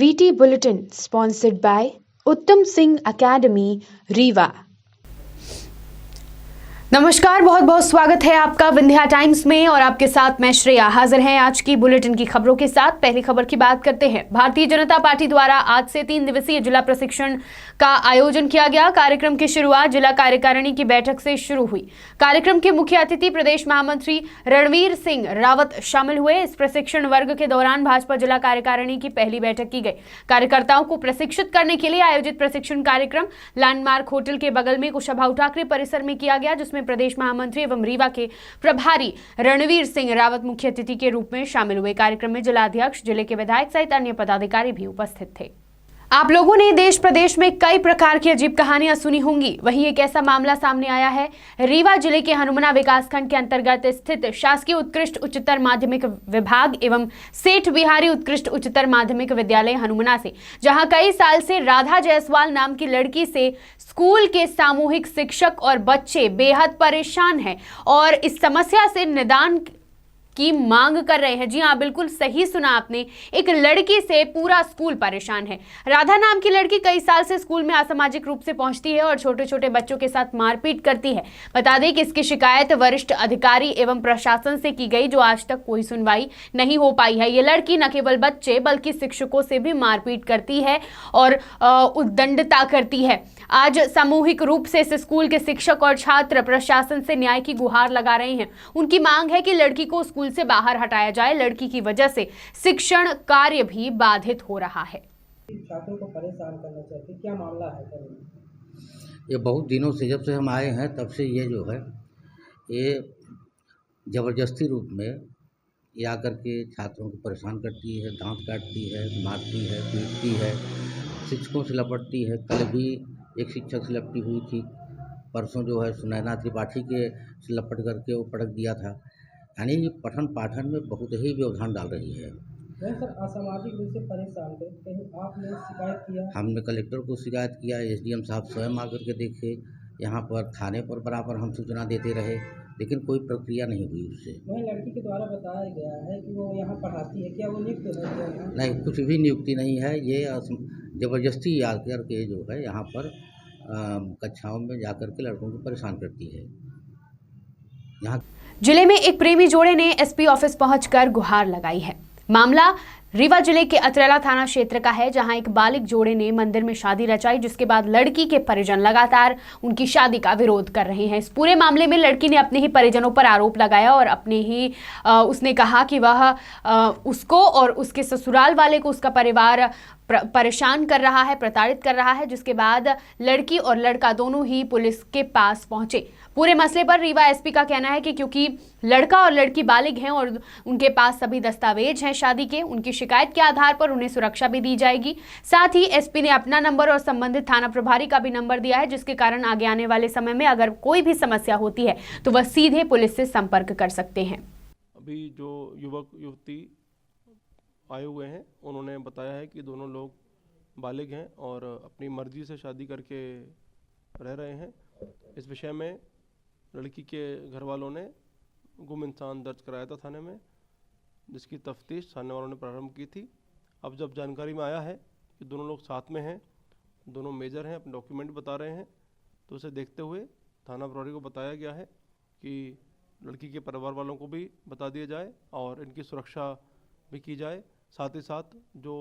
VT Bulletin sponsored by Uttam Singh Academy, Rewa. नमस्कार, बहुत बहुत स्वागत है आपका विंध्या टाइम्स में और आपके साथ मैं श्रेया हाजिर हैं आज की बुलेटिन की खबरों के साथ। पहली खबर की बात करते हैं। भारतीय जनता पार्टी द्वारा आज से 3 दिवसीय जिला प्रशिक्षण का आयोजन किया गया। कार्यक्रम की शुरुआत जिला कार्यकारिणी की बैठक से शुरू हुई। कार्यक्रम के मुख्य अतिथि प्रदेश महामंत्री रणवीर सिंह रावत शामिल हुए। इस प्रशिक्षण वर्ग के दौरान भाजपा जिला कार्यकारिणी की पहली बैठक की गई। कार्यकर्ताओं को प्रशिक्षित करने के लिए आयोजित प्रशिक्षण कार्यक्रम लैंडमार्क होटल के बगल में कुशाभाऊ ठाकरे परिसर में किया गया, जिसमें प्रदेश महामंत्री एवं रीवा के प्रभारी रणवीर सिंह रावत मुख्य अतिथि के रूप में शामिल हुए। कार्यक्रम में जिला अध्यक्ष, जिले के विधायक सहित अन्य पदाधिकारी भी उपस्थित थे। आप लोगों ने देश प्रदेश में कई प्रकार की अजीब कहानियां सुनी होंगी, वहीं एक ऐसा मामला सामने आया है। रीवा जिले के हनुमना विकासखंड के अंतर्गत स्थित शासकीय उत्कृष्ट उच्चतर माध्यमिक विभाग एवं सेठ बिहारी उत्कृष्ट उच्चतर माध्यमिक विद्यालय हनुमना से, जहां कई साल से राधा जायसवाल नाम की लड़की से स्कूल के सामूहिक शिक्षक और बच्चे बेहद परेशान हैं और इस समस्या से निदान की मांग कर रहे हैं। जी हाँ, बिल्कुल सही सुना आपने, एक लड़की से पूरा स्कूल परेशान है। राधा नाम की लड़की कई साल से स्कूल में असामाजिक रूप से पहुंचती है और छोटे छोटे बच्चों के साथ मारपीट करती है। बता दें कि इसकी शिकायत वरिष्ठ अधिकारी एवं प्रशासन से की गई, जो आज तक कोई सुनवाई नहीं हो पाई है। ये लड़की न केवल बच्चे बल्कि शिक्षकों से भी मारपीट करती है और उद्दंडता करती है। आज सामूहिक रूप से इस स्कूल के शिक्षक और छात्र प्रशासन से न्याय की गुहार लगा रहे हैं। उनकी मांग है कि लड़की को स्कूल से बाहर हटाया जाए। लड़की की वजह से शिक्षण कार्य भी बाधित हो रहा है। छात्रों को परेशान करना चाहते, क्या मामला है सर? ये बहुत दिनों से, जब से हम आए हैं तब से ये जो है ये ज़बरदस्ती रूप में ये आकर के छात्रों को परेशान करती है, दांत काटती है, मारती है, पीटती है, शिक्षकों से लपटती है। कल भी एक शिक्षक से लपटी हुई थी, परसों जो है सुनैना त्रिपाठी के से लपट करके वो पटक दिया था। यानी ये पठन पाठन में बहुत ही व्यवधान डाल रही है। सर, असामाजिक रूप से परेशान थे, कहीं आपने शिकायत किया? हमने कलेक्टर को शिकायत किया, एसडीएम साहब स्वयं आकर के देखे, यहाँ पर थाने पर बराबर हम सूचना देते रहे, लेकिन कोई प्रक्रिया नहीं हुई उससे। वही लड़की के द्वारा बताया गया है कि वो यहाँ पढ़ाती है, क्या वो नियुक्त है? नहीं, कुछ भी नियुक्ति नहीं है। ये ज़बरदस्ती आकर के जो है यहाँ पर कक्षाओं में जाकर के लड़कों को परेशान करती है। यहाँ जिले में एक प्रेमी जोड़े ने एसपी ऑफिस पहुंचकर गुहार लगाई है। मामला रीवा जिले के अतरेला थाना क्षेत्र का है, जहां एक बालिग जोड़े ने मंदिर में शादी रचाई, जिसके बाद लड़की के परिजन लगातार उनकी शादी का विरोध कर रहे हैं। इस पूरे मामले में लड़की ने अपने ही परिजनों पर आरोप लगाया और अपने ही उसने कहा कि वह उसको और उसके ससुराल वाले को उसका परिवार परेशान कर रहा है, प्रताड़ित कर रहा है, जिसके बाद लड़की और लड़का दोनों ही पुलिस के पास पहुंचे। पूरे मसले पर रीवा एसपी का कहना है कि क्योंकि लड़का और लड़की बालिग हैं और उनके पास सभी दस्तावेज हैं शादी के, उनकी शिकायत के आधार पर उन्हें सुरक्षा भी दी जाएगी। साथ ही एसपी ने अपना नंबर और संबंधित थाना प्रभारी का भी नंबर दिया है, जिसके कारण आगे आने वाले समय में अगर कोई भी समस्या होती है तो वह सीधे पुलिस से संपर्क कर सकते हैं। अभी जो युवक युवती आए हुए हैं, उन्होंने बताया है कि दोनों लोग बालिग हैं और अपनी मर्जी से शादी करके रह रहे हैं। इस विषय में लड़की के घर वालों ने गुम इंसान दर्ज कराया था थाने में, जिसकी तफ्तीश थाने वालों ने प्रारंभ की थी। अब जब जानकारी में आया है कि दोनों लोग साथ में हैं, दोनों मेजर हैं, अपने डॉक्यूमेंट बता रहे हैं, तो उसे देखते हुए थाना प्रभारी को बताया गया है कि लड़की के परिवार वालों को भी बता दिया जाए और इनकी सुरक्षा भी की जाए। साथ ही साथ जो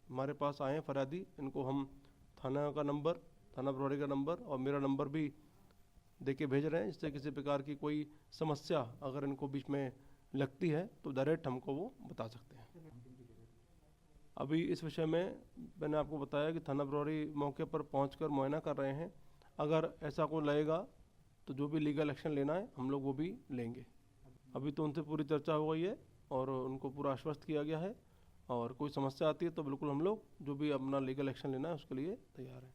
हमारे पास आए हैं फरियादी, इनको हम थाना का नंबर, थाना प्रभारी का नंबर और मेरा नंबर भी देके भेज रहे हैं, जिससे किसी प्रकार की कोई समस्या अगर इनको बीच में लगती है तो डायरेक्ट हमको वो बता सकते हैं। अभी इस विषय में मैंने आपको बताया कि थाना प्रभारी मौके पर पहुंचकर मुआयना कर रहे हैं। अगर ऐसा कोई लगेगा तो जो भी लीगल एक्शन लेना है हम लोग वो भी लेंगे। अभी तो उनसे पूरी चर्चा हो गई है और उनको पूरा आश्वस्त किया गया है, और कोई समस्या आती है तो बिल्कुल हम लोग जो भी अपना लीगल एक्शन लेना है उसके लिए तैयार हैं।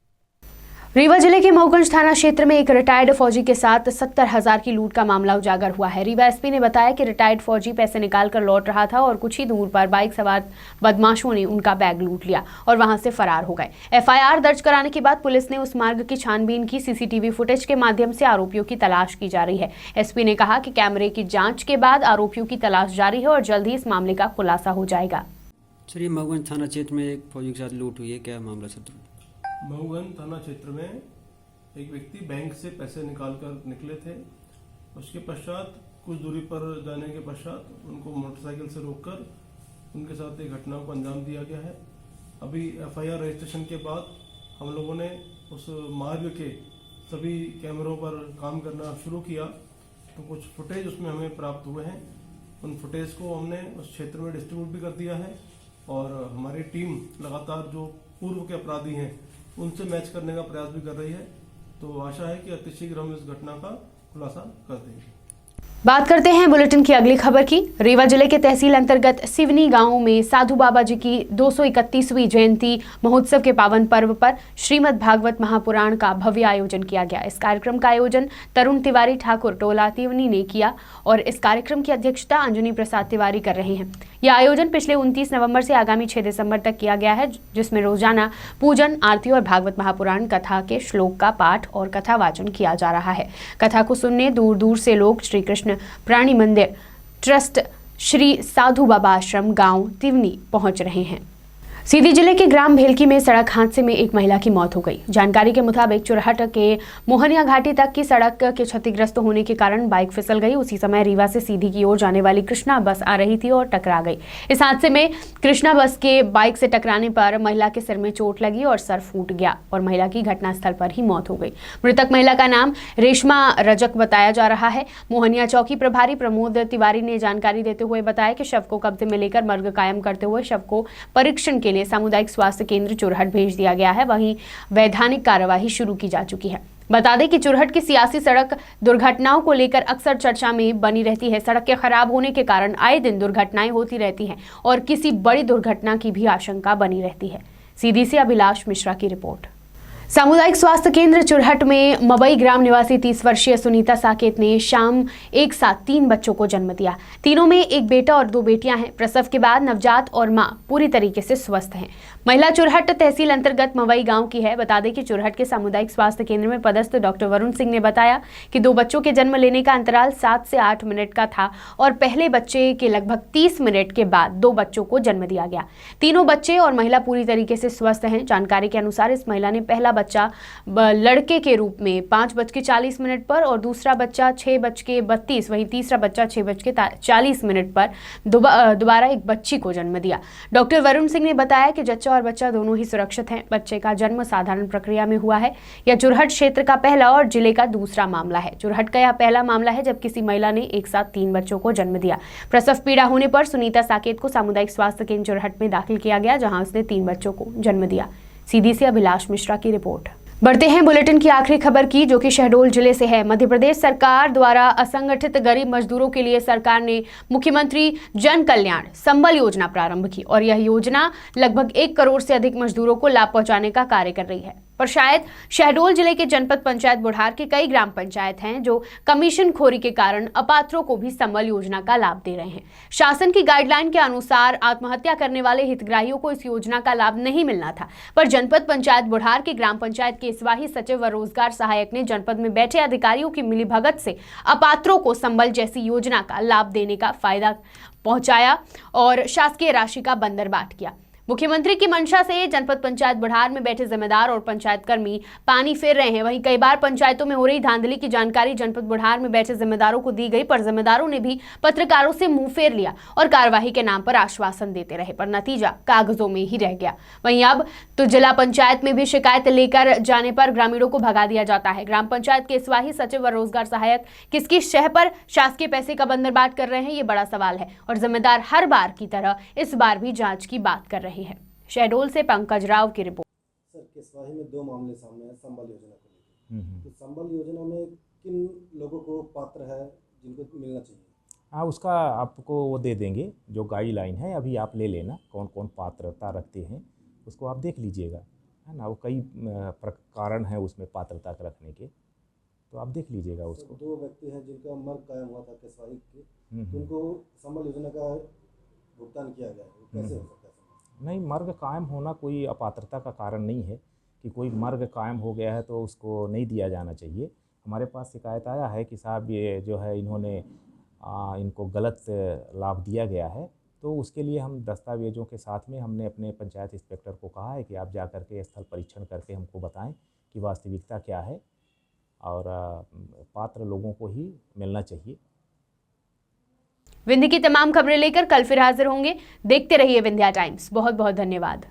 रीवा जिले के मऊगंज थाना क्षेत्र में एक रिटायर्ड फौजी के साथ 70,000 की लूट का मामला उजागर हुआ है। रीवा एसपी ने बताया कि रिटायर्ड फौजी पैसे निकालकर लौट रहा था और कुछ ही दूर पर बाइक सवार बदमाशों ने उनका बैग लूट लिया और वहां से फरार हो गए। एफआईआर दर्ज कराने के बाद पुलिस ने उस मार्ग की छानबीन की। सीसीटीवी फुटेज के माध्यम से आरोपियों की तलाश की जा रही है। एसपी ने कहा कि कैमरे की जांच के बाद आरोपियों की तलाश जारी है और जल्द ही इस मामले का खुलासा हो जाएगा। सर, ये मऊगंज थाना क्षेत्र में एक फौजी के साथ लूट हुई है, क्या मामला सर? मऊगंज थाना क्षेत्र में एक व्यक्ति बैंक से पैसे निकाल कर निकले थे। उसके पश्चात कुछ दूरी पर जाने के पश्चात उनको मोटरसाइकिल से रोककर उनके साथ एक घटना को अंजाम दिया गया है। अभी एफआईआर रजिस्ट्रेशन के बाद हम लोगों ने उस मार्ग के सभी कैमरों पर काम करना शुरू किया, तो कुछ फुटेज उसमें हमें प्राप्त हुए हैं। उन फुटेज को हमने उस क्षेत्र में डिस्ट्रीब्यूट भी कर दिया है और हमारी टीम लगातार जो पूर्व के अपराधी हैं उनसे मैच करने का प्रयास भी कर रही है। तो आशा है कि अतिशीघ्र हम इस घटना का खुलासा कर देंगे। बात करते हैं बुलेटिन की अगली खबर की। रीवा जिले के तहसील अंतर्गत सिवनी गांव में साधु बाबा जी की 231वीं जयंती महोत्सव के पावन पर्व पर श्रीमद् भागवत महापुराण का भव्य आयोजन किया गया। इस कार्यक्रम का आयोजन तरुण तिवारी ठाकुर टोला तिवनी ने किया और इस कार्यक्रम की अध्यक्षता अंजनी प्रसाद तिवारी कर रहे हैं। यह आयोजन पिछले 29 नवंबर से आगामी 6 दिसंबर तक किया गया है, जिसमें रोजाना पूजन, आरती और भागवत महापुराण कथा के श्लोक का पाठ और कथा वाचन किया जा रहा है। कथा को सुनने दूर दूर से लोग श्री कृष्ण प्राणी मंदिर ट्रस्ट श्री साधु बाबा आश्रम गांव तिवनी पहुंच रहे हैं। सीधी जिले के ग्राम भेलकी में सड़क हादसे में एक महिला की मौत हो गई। जानकारी के मुताबिक चुरहट के मोहनिया घाटी तक की सड़क के क्षतिग्रस्त होने के कारण बाइक फिसल गई। उसी समय रीवा से सीधी की ओर जाने वाली कृष्णा बस आ रही थी और टकरा गई। इस हादसे में कृष्णा बस के बाइक से टकराने पर महिला के सिर में चोट लगी और सर फूट गया और महिला की घटनास्थल पर ही मौत हो गई। मृतक महिला का नाम रेशमा रजक बताया जा रहा है। मोहनिया चौकी प्रभारी प्रमोद तिवारी ने जानकारी देते हुए बताया कि शव को कब्जे में लेकर मर्ग कायम करते हुए शव को परीक्षण के लिए सामुदायिक स्वास्थ्य केंद्र चुरहट भेज दिया गया है। वहीं वैधानिक कार्यवाही शुरू की जा चुकी है। बता दें कि चुरहट की सियासी सड़क दुर्घटनाओं को लेकर अक्सर चर्चा में बनी रहती है। सड़क के खराब होने के कारण आए दिन दुर्घटनाएं होती रहती हैं और किसी बड़ी दुर्घटना की भी आशंका बनी रहती है। सीधी से अभिलाष मिश्रा की रिपोर्ट। सामुदायिक स्वास्थ्य केंद्र चुरहट में मबई ग्राम निवासी 30 वर्षीय सुनीता साकेत ने शाम एक साथ 3 बच्चों को जन्म दिया। तीनों में एक बेटा और 2 बेटियां हैं। प्रसव के बाद नवजात और मां पूरी तरीके से स्वस्थ हैं। महिला चुरहट तहसील अंतर्गत मवई गांव की है। बता दें कि चुरहट के सामुदायिक स्वास्थ्य केंद्र में पदस्थ डॉक्टर वरुण सिंह ने बताया कि 2 बच्चों के जन्म लेने का अंतराल 7 से 8 मिनट का था और पहले बच्चे के लगभग 30 मिनट के बाद 2 बच्चों को जन्म दिया गया। तीनों बच्चे और महिला पूरी तरीके से स्वस्थ हैं। जानकारी के अनुसार इस महिला ने पहला बच्चा लड़के के रूप में 5:40 पर और दूसरा बच्चा 6:32, वहीं तीसरा बच्चा 6:40 पर दोबारा एक बच्ची को जन्म दिया। डॉक्टर वरुण सिंह ने बताया कि जच्चा और बच्चा दोनों ही सुरक्षित हैं। बच्चे का जन्म साधारण प्रक्रिया में हुआ है। यह चुरहट क्षेत्र का पहला और जिले का दूसरा मामला है। चुरहट का यह पहला मामला है जब किसी महिला ने एक साथ 3 बच्चों को जन्म दिया। प्रसव पीड़ा होने पर सुनीता साकेत को सामुदायिक स्वास्थ्य केंद्र चुरहट में दाखिल किया गया, जहां उसने 3 बच्चों को जन्म दिया। सीधी से अभिलाष मिश्रा की रिपोर्ट। बढ़ते हैं बुलेटिन की आखिरी खबर की, जो कि शहडोल जिले से है। मध्य प्रदेश सरकार द्वारा असंगठित गरीब मजदूरों के लिए सरकार ने मुख्यमंत्री जन कल्याण संबल योजना प्रारंभ की और यह योजना लगभग 1 करोड़ से अधिक मजदूरों को लाभ पहुंचाने का कार्य कर रही है। पर शायद शहडोल जिले के जनपद पंचायत बुढ़ार के कई ग्राम पंचायत हैं जो कमीशन खोरी के कारण अपात्रों को भी संबल योजना का लाभ दे रहे हैं। शासन की गाइडलाइन के अनुसार आत्महत्या करने वाले हितग्राहियों को इस योजना का लाभ नहीं मिलना था, पर जनपद पंचायत बुढ़ार के ग्राम पंचायत के इस्वाही सचिव व रोजगार सहायक ने जनपद में बैठे अधिकारियों की मिलीभगत से अपात्रों को संबल जैसी योजना का लाभ देने का फायदा पहुंचाया और शासकीय राशि का बंदरबाट किया। मुख्यमंत्री की मंशा से जनपद पंचायत बुढ़ार में बैठे जिम्मेदार और पंचायत कर्मी पानी फेर रहे हैं। वहीं कई बार पंचायतों में हो रही धांधली की जानकारी जनपद बुढ़ार में बैठे जिम्मेदारों को दी गई, पर जिम्मेदारों ने भी पत्रकारों से मुंह फेर लिया और कार्यवाही के नाम पर आश्वासन देते रहे, पर नतीजा कागजों में ही रह गया। वहीं अब तो जिला पंचायत में भी शिकायत लेकर जाने पर ग्रामीणों को भगा दिया जाता है। ग्राम पंचायत के इस्वाही सचिव व रोजगार सहायक किसकी शह पर शासकीय पैसे का बंदरबाट कर रहे हैं, ये बड़ा सवाल है और जिम्मेदार हर बार की तरह इस बार भी जांच की बात कर रहे हैं। शहडोल से पंकज राव की रिपोर्ट। सर, किसवाही में 2 मामले सामने हैं संबल योजना को लेकर। तो संबल योजना में किन लोगों को पात्र है जिनको मिलना चाहिए? हाँ, उसका आपको वो दे देंगे जो गाइडलाइन है, अभी आप ले लेना कौन कौन पात्रता रखते हैं, उसको आप देख लीजिएगा, है ना। वो कई कारण है उसमें पात्रता रखने के, तो आप देख लीजिएगा उसको। 2 व्यक्ति हैं जिनका मर्ग कायम हुआ था किसवाही के, उनको संबल योजना का भुगतान किया गया है, कैसे हो सकता है? नहीं, मर्ग कायम होना कोई अपात्रता का कारण नहीं है कि कोई मर्ग कायम हो गया है तो उसको नहीं दिया जाना चाहिए। हमारे पास शिकायत आया है कि साहब ये जो है इन्होंने इनको गलत लाभ दिया गया है, तो उसके लिए हम दस्तावेज़ों के साथ में हमने अपने पंचायत इंस्पेक्टर को कहा है कि आप जा कर के स्थल परीक्षण करके हमको बताएं कि वास्तविकता क्या है, और पात्र लोगों को ही मिलना चाहिए। विंध्य की तमाम खबरें लेकर कल फिर हाजिर होंगे। देखते रहिए विंध्या टाइम्स। बहुत बहुत धन्यवाद।